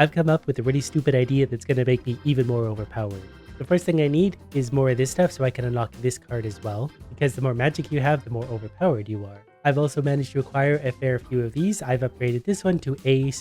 I've come up with a really stupid idea that's going to make me even more overpowered. The first thing I need is more of this stuff so I can unlock this card as well, because the more magic you have, the more overpowered you are. I've also managed to acquire a fair few of these. I've upgraded this one to A***.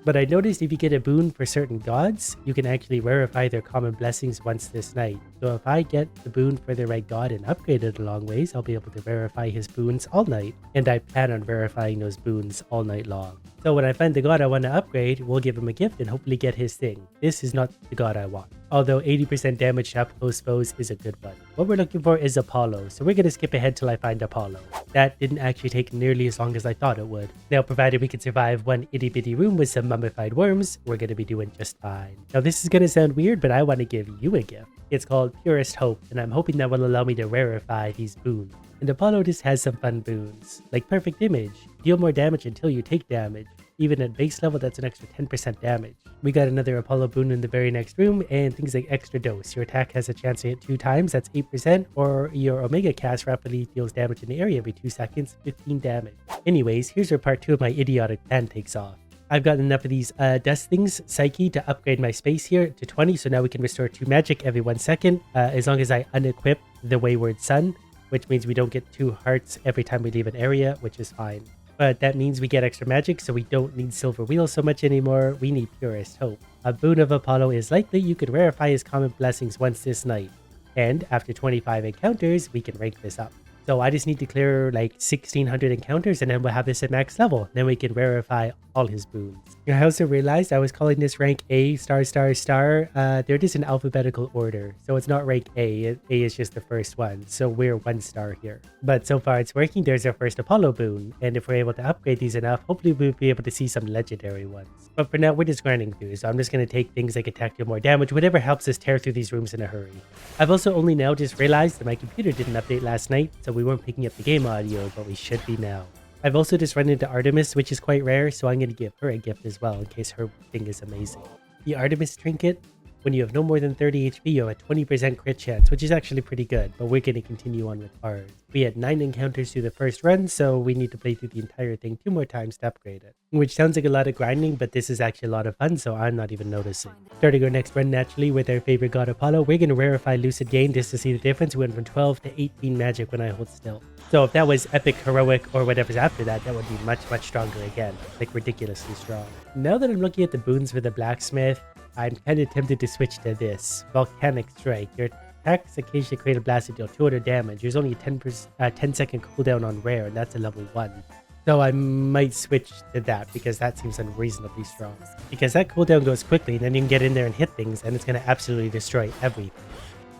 But I noticed if you get a boon for certain gods, you can actually rarefy their common blessings once this night. So if I get the boon for the right god and upgrade it a long ways, I'll be able to verify his boons all night. And I plan on verifying those boons all night long. So when I find the god I want to upgrade, we'll give him a gift and hopefully get his thing. This is not the god I want. Although 80% damage to up close foes is a good one. What we're looking for is Apollo, so we're going to skip ahead till I find Apollo. That didn't actually take nearly as long as I thought it would. Now, provided we can survive one itty bitty room with some mummified worms, we're going to be doing just fine. Now this is going to sound weird, but I want to give you a gift. It's called Purest Hope, and I'm hoping that will allow me to rarefy these boons. And Apollo just has some fun boons, like Perfect Image. Deal more damage until you take damage. Even at base level, that's an extra 10% damage. We got another Apollo boon in the very next room, and things like Extra Dose. Your attack has a chance to hit 2 times, that's 8%, or your Omega cast rapidly deals damage in the area every 2 seconds, 15 damage. Anyways, here's where part 2 of my idiotic plan takes off. I've gotten enough of these dust things, Psyche, to upgrade my space here to 20, so now we can restore 2 magic every 1 second, as long as I unequip the Wayward Sun, which means we don't get 2 hearts every time we leave an area, which is fine. But that means we get extra magic, so we don't need Silver Wheel so much anymore. We need Purest Hope. A boon of Apollo is likely you could rarefy his common blessings once this night. And after 25 encounters, we can rank this up. So I just need to clear like 1600 encounters and then we'll have this at max level. Then we can rarefy all his boons. I also realized I was calling this rank A***. They're just in alphabetical order. So it's not rank A. A is just the first one. So we're 1 star here. But so far it's working. There's our first Apollo boon. And if we're able to upgrade these enough, hopefully we'll be able to see some legendary ones. But for now, we're just grinding through. So I'm just going to take things like attack, deal more damage, whatever helps us tear through these rooms in a hurry. I've also only now just realized that my computer didn't update last night. So we weren't picking up the game audio, but we should be now. I've also just run into Artemis, which is quite rare, so I'm going to give her a gift as well in case her thing is amazing. The Artemis trinket, when you have no more than 30 HP, you have a 20% crit chance, which is actually pretty good, but we're going to continue on with ours. We had 9 encounters through the first run, so we need to play through the entire thing 2 more times to upgrade it. Which sounds like a lot of grinding, but this is actually a lot of fun, so I'm not even noticing. Starting our next run naturally with our favorite god Apollo, we're going to rarefy Lucid Gain just to see the difference. We went from 12 to 18 magic when I hold still. So if that was epic, heroic, or whatever's after that, that would be much, much stronger again. Like ridiculously strong. Now that I'm looking at the boons for the blacksmith, I'm kind of tempted to switch to this. Volcanic Strike. Your attacks occasionally create a blast to deal 200 damage. There's only a 10-second cooldown on rare, and that's a level 1. So I might switch to that because that seems unreasonably strong. Because that cooldown goes quickly, and then you can get in there and hit things, and it's going to absolutely destroy everything.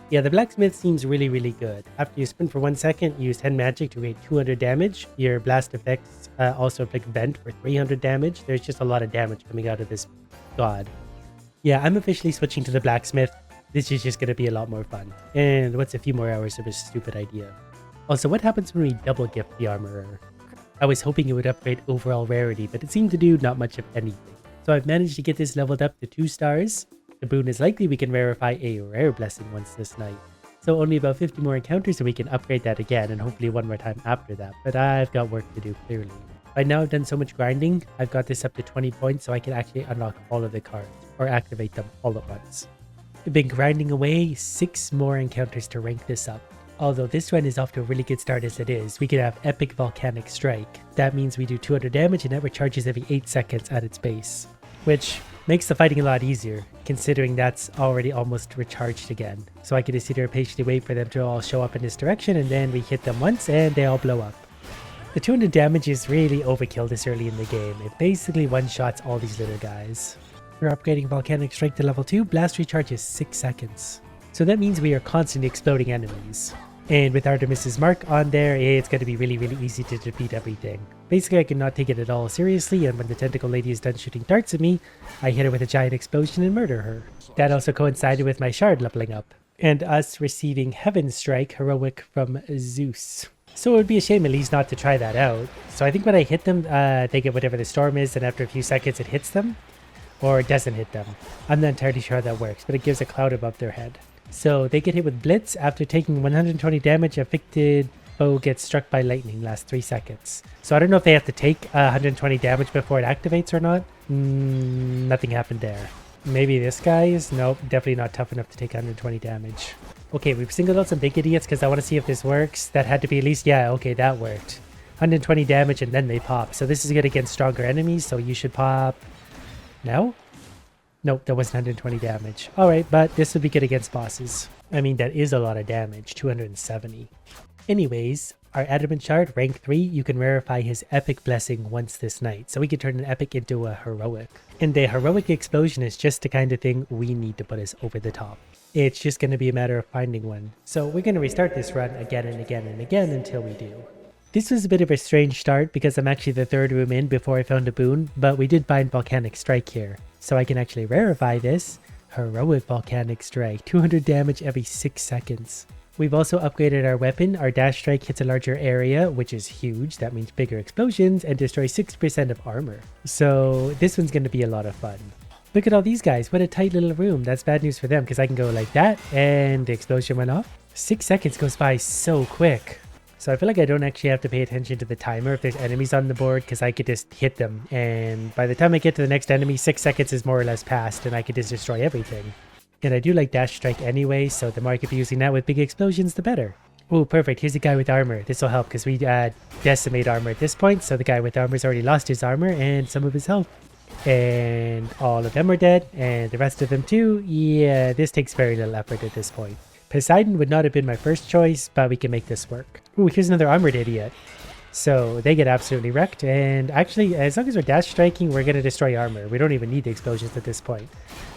Yeah, the blacksmith seems really, really good. After you spin for 1 second, you use 10 magic to create 200 damage. Your blast effects also inflict vent for 300 damage. There's just a lot of damage coming out of this god. Yeah, I'm officially switching to the blacksmith. This is just going to be a lot more fun. And what's a few more hours of a stupid idea? Also, what happens when we double gift the armorer? I was hoping it would upgrade overall rarity, but it seemed to do not much of anything. So I've managed to get this leveled up to 2 stars. The boon is likely we can rarefy a rare blessing once this night. So only about 50 more encounters and we can upgrade that again, and hopefully 1 more time after that. But I've got work to do, clearly. By now I've done so much grinding, I've got this up to 20 points so I can actually unlock all of the cards, or activate them all at once. I've been grinding away, 6 more encounters to rank this up. Although this run is off to a really good start as it is, we can have Epic Volcanic Strike. That means we do 200 damage and that recharges every 8 seconds at its base. Which makes the fighting a lot easier, considering that's already almost recharged again. So I can just sit here and patiently wait for them to all show up in this direction, and then we hit them once and they all blow up. The 200 damage is really overkill this early in the game. It basically one-shots all these little guys. We're upgrading Volcanic Strike to level 2, blast recharge is 6 seconds. So that means we are constantly exploding enemies. And with Artemis's mark on there, it's going to be really, really easy to defeat everything. Basically, I cannot take it at all seriously, and when the tentacle lady is done shooting darts at me, I hit her with a giant explosion and murder her. That also coincided with my shard leveling up, and us receiving Heaven's Strike heroic from Zeus. So it would be a shame at least not to try that out. So I think when I hit them, they get whatever the storm is, and after a few seconds it hits them, or it doesn't hit them. I'm not entirely sure how that works, but it gives a cloud above their head. So they get hit with Blitz. After taking 120 damage, afflicted foe gets struck by lightning, lasts 3 seconds. So I don't know if they have to take 120 damage before it activates or not, Nothing happened there. Maybe this guy is? Nope, definitely not tough enough to take 120 damage. Okay, we've singled out some big idiots because I want to see if this works. That had to be at least, yeah, okay, that worked. 120 damage and then they pop. So this is good against stronger enemies, so you should pop... No? Nope, that wasn't 120 damage. Alright, but this would be good against bosses. I mean, that is a lot of damage, 270. Anyways, our adamant shard, rank 3, you can rarefy his epic blessing once this night. So we can turn an epic into a heroic. And the heroic explosion is just the kind of thing we need to put us over the top. It's just going to be a matter of finding one. So we're going to restart this run again and again and again until we do. This was a bit of a strange start because I'm actually the third room in before I found a boon, but we did find Volcanic Strike here. So I can actually rarefy this. Heroic Volcanic Strike, 200 damage every 6 seconds. We've also upgraded our weapon. Our dash strike hits a larger area, which is huge. That means bigger explosions and destroys 60% of armor. So this one's going to be a lot of fun. Look at all these guys. What a tight little room. That's bad news for them because I can go like that and the explosion went off. 6 seconds goes by so quick. So I feel like I don't actually have to pay attention to the timer if there's enemies on the board because I could just hit them. And by the time I get to the next enemy, 6 seconds is more or less past and I could just destroy everything. And I do like dash strike anyway, so the more I could be using that with big explosions, the better. Oh, perfect. Here's a guy with armor. This will help because we decimate armor at this point. So the guy with armor's already lost his armor and some of his health. And all of them are dead and the rest of them too. Yeah, this takes very little effort at this point. Poseidon would not have been my first choice, but we can make this work. Ooh, here's another armored idiot. So they get absolutely wrecked. And actually, as long as we're dash striking, we're going to destroy armor. We don't even need the explosions at this point.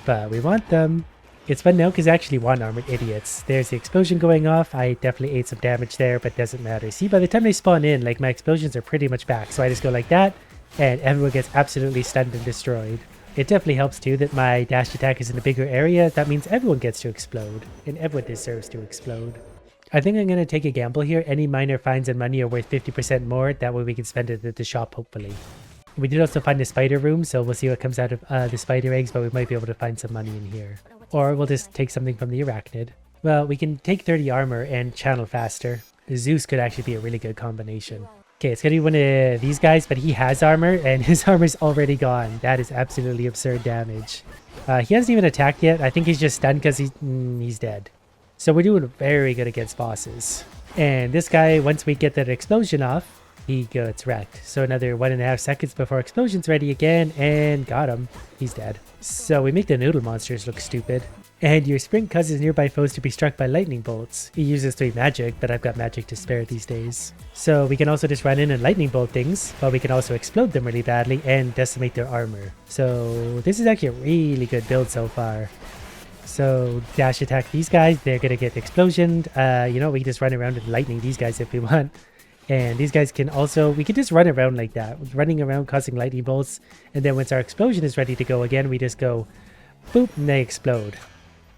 But we want them. It's fun now because I actually want armored idiots. There's the explosion going off. I definitely ate some damage there, but doesn't matter. See, by the time they spawn in, like my explosions are pretty much back. So I just go like that, and everyone gets absolutely stunned and destroyed. It definitely helps too that my dash attack is in a bigger area. That means everyone gets to explode, and everyone deserves to explode. I think I'm going to take a gamble here. Any minor fines and money are worth 50% more. That way we can spend it at the shop, hopefully. We did also find a spider room, so we'll see what comes out of the spider eggs, but we might be able to find some money in here. Or we'll just take something from the arachnid. Well, we can take 30 armor and channel faster. Zeus could actually be a really good combination. Okay, it's going to be one of these guys, but he has armor, and his armor's already gone. That is absolutely absurd damage. He hasn't even attacked yet. I think he's just stunned because he's dead. So we're doing very good against bosses. And this guy, once we get that explosion off, he gets wrecked. So another 1.5 seconds before explosion's ready again, and got him. He's dead. So we make the noodle monsters look stupid. And your sprint causes nearby foes to be struck by lightning bolts. He uses 3 magic, but I've got magic to spare these days. So we can also just run in and lightning bolt things, but we can also explode them really badly and decimate their armor. So this is actually a really good build so far. So dash attack these guys, they're gonna get explosioned. You know, we can just run around and lightning these guys if we want. And these guys can also, we can just run around like that, running around causing lightning bolts. And then once our explosion is ready to go again, we just go boop and they explode.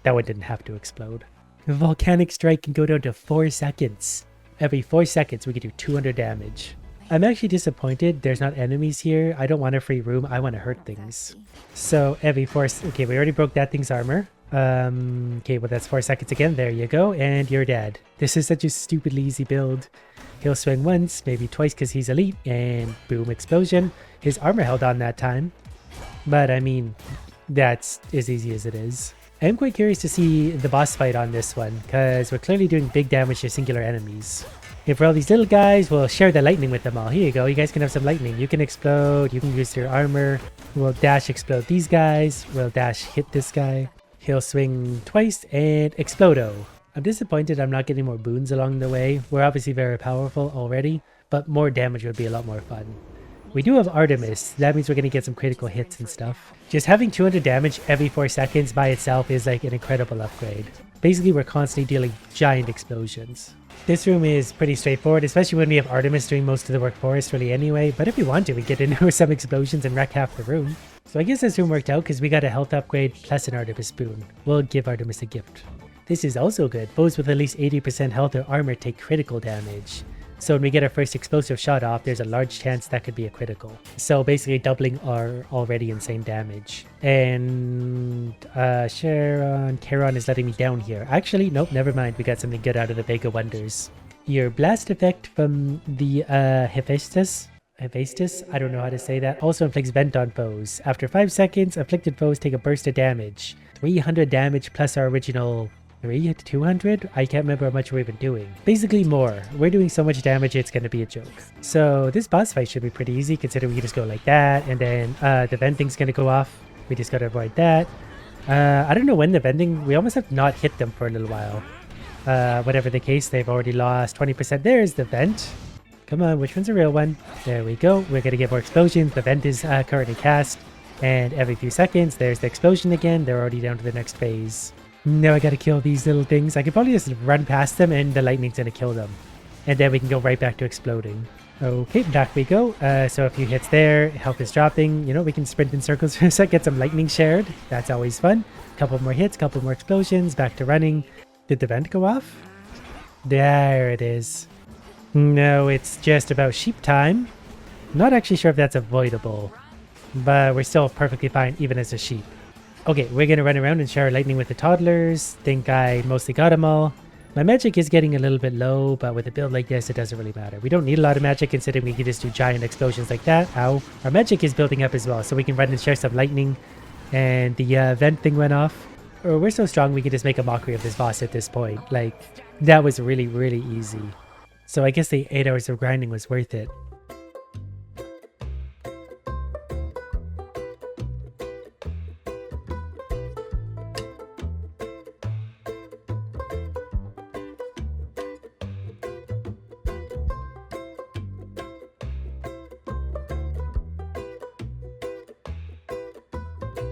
That one didn't have to explode. The volcanic strike can go down to 4 seconds. Every 4 seconds we can do 200 damage. I'm actually disappointed there's not enemies here. I don't want a free room, I want to hurt things. So every 4, okay, we already broke that thing's armor. Okay, well that's 4 seconds again, there you go, and you're dead. This is such a stupidly easy build. He'll swing once, maybe twice because he's elite, and boom, explosion. His armor held on that time. But I mean, that's as easy as it is. I am quite curious to see the boss fight on this one, because we're clearly doing big damage to singular enemies. And for all these little guys, we'll share the lightning with them all. Here you go, you guys can have some lightning. You can explode, you can use your armor. We'll dash explode these guys, we'll dash hit this guy. He'll swing twice and explodo. I'm disappointed I'm not getting more boons along the way. We're obviously very powerful already, but more damage would be a lot more fun. We do have Artemis. That means we're going to get some critical hits and stuff. Just having 200 damage every 4 seconds by itself is like an incredible upgrade. Basically, we're constantly dealing giant explosions. This room is pretty straightforward, especially when we have Artemis doing most of the work for us really anyway, but if we want to, we get into some explosions and wreck half the room. So I guess this room worked out because we got a health upgrade plus an Artemis boon. We'll give Artemis a gift. This is also good. Foes with at least 80% health or armor take critical damage. So when we get our first explosive shot off, there's a large chance that could be a critical. So basically doubling our already insane damage. And Charon is letting me down here. Actually, nope, never mind. We got something good out of the Vega Wonders. Your blast effect from the Hephaestus Hephaestus? I don't know how to say that. Also inflicts vent on foes. After 5 seconds, afflicted foes take a burst of damage. 300 damage plus our original 200? I can't remember how much we're even doing. Basically more. We're doing so much damage it's gonna be a joke. So this boss fight should be pretty easy considering we just go like that and then the venting's gonna go off. We just gotta avoid that. I don't know when the vending, we almost have not hit them for a little while. Whatever the case, they've already lost 20%. There's the vent. Come on, which one's a real one? There we go. We're gonna get more explosions. The vent is currently cast. And every few seconds, there's the explosion again. They're already down to the next phase. Now I gotta kill these little things. I could probably just run past them and the lightning's gonna kill them. And then we can go right back to exploding. Okay, back we go. So a few hits there. Health is dropping. You know, we can sprint in circles for a sec, get some lightning shared. That's always fun. Couple more hits, couple more explosions. Back to running. Did the vent go off? There it is. No, it's just about sheep time. Not actually sure if that's avoidable, but we're still perfectly fine even as a sheep. Okay, we're gonna run around and share lightning with the toddlers. Think I mostly got them all. My magic is getting a little bit low, but with a build like this, it doesn't really matter. We don't need a lot of magic considering we can just do giant explosions like that. Ow. Our magic is building up as well, so we can run and share some lightning. And the vent thing went off. We're so strong we can just make a mockery of this boss at this point. Like, that was really, really easy. So I guess the 8 hours of grinding was worth it.